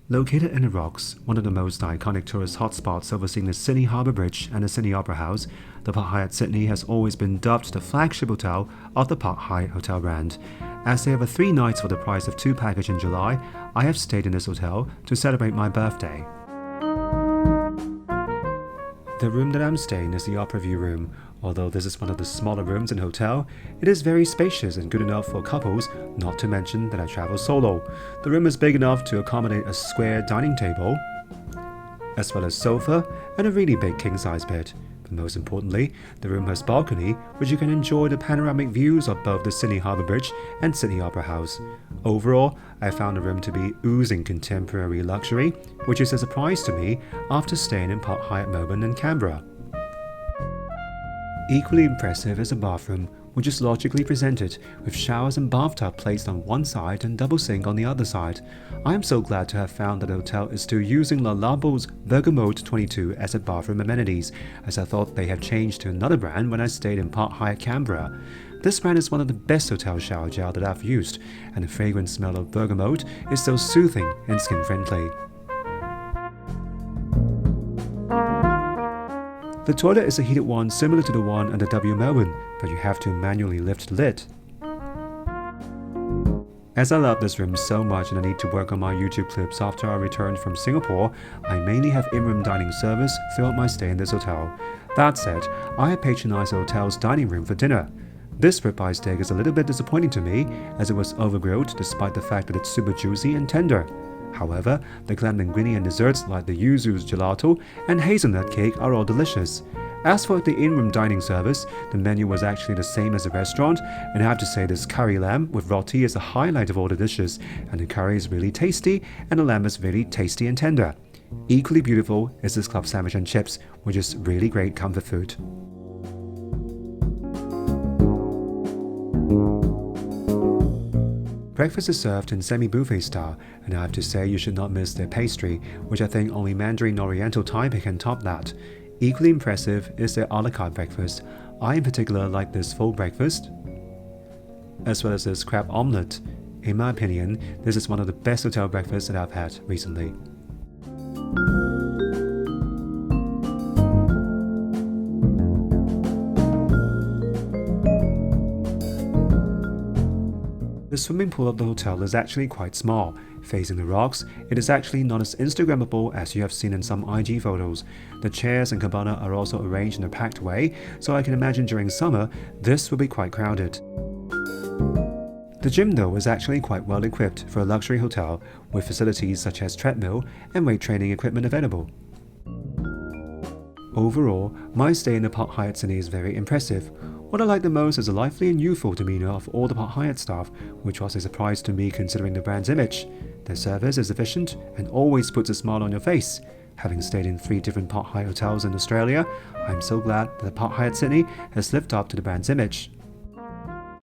Located in the rocks, one of the most iconic tourist hotspots overseeing the Sydney Harbour Bridge and the Sydney Opera House, the Park Hyatt Sydney has always been dubbed the flagship hotel of the Park Hyatt Hotel brand. As they have a 3 nights for the price of 2 package in July, I have stayed in this hotel to celebrate my birthday. The room that I'm staying is the Opera View room. Although this is one of the smaller rooms in the hotel, it is very spacious and good enough for couples, not to mention that I travel solo. The room is big enough to accommodate a square dining table, as well as sofa and a really big king-size bed. But most importantly, the room has balcony, which you can enjoy the panoramic views of both the Sydney Harbour Bridge and Sydney Opera House. Overall, I found the room to be oozing contemporary luxury, which is a surprise to me after staying in Park Hyatt Melbourne and Canberra. Equally impressive is the bathroom, which is logically presented, with showers and bathtub placed on one side and double sink on the other side. I am so glad to have found that the hotel is still using Le Labo's Bergamote 22 as a bathroom amenities, as I thought they have changed to another brand when I stayed in Park Hyatt Canberra. This brand is one of the best hotel shower gel that I've used, and the fragrant smell of bergamot is so soothing and skin-friendly. The toilet is a heated one similar to the one at the W Melbourne, but you have to manually lift the lid. As I love this room so much and I need to work on my YouTube clips after I returned from Singapore, I mainly have in-room dining service throughout my stay in this hotel. That said, I have patronized the hotel's dining room for dinner. This ribeye steak is a little bit disappointing to me, as it was overgrilled despite the fact that it's super juicy and tender. However, the clam linguine and desserts like the yuzu's gelato and hazelnut cake are all delicious. As for the in-room dining service, the menu was actually the same as the restaurant, and I have to say this curry lamb with roti is the highlight of all the dishes, and the curry is really tasty and the lamb is really tasty and tender. Equally beautiful is this club sandwich and chips, which is really great comfort food. Breakfast is served in semi-buffet style, and I have to say you should not miss their pastry, which I think only Mandarin Oriental Taipei can top that. Equally impressive is their a la carte breakfast. I in particular like this full breakfast, as well as this crab omelette. In my opinion, this is one of the best hotel breakfasts that I've had recently. The swimming pool of the hotel is actually quite small. Facing the rocks, it is actually not as Instagrammable as you have seen in some IG photos. The chairs and cabana are also arranged in a packed way, so I can imagine during summer, this will be quite crowded. The gym though is actually quite well equipped for a luxury hotel, with facilities such as treadmill and weight training equipment available. Overall, my stay in the Park Hyatt Sydney is very impressive. What I like the most is the lively and youthful demeanour of all the Park Hyatt staff, which was a surprise to me considering the brand's image. Their service is efficient and always puts a smile on your face. Having stayed in 3 different Park Hyatt hotels in Australia, I'm so glad that the Park Hyatt Sydney has lived up to the brand's image.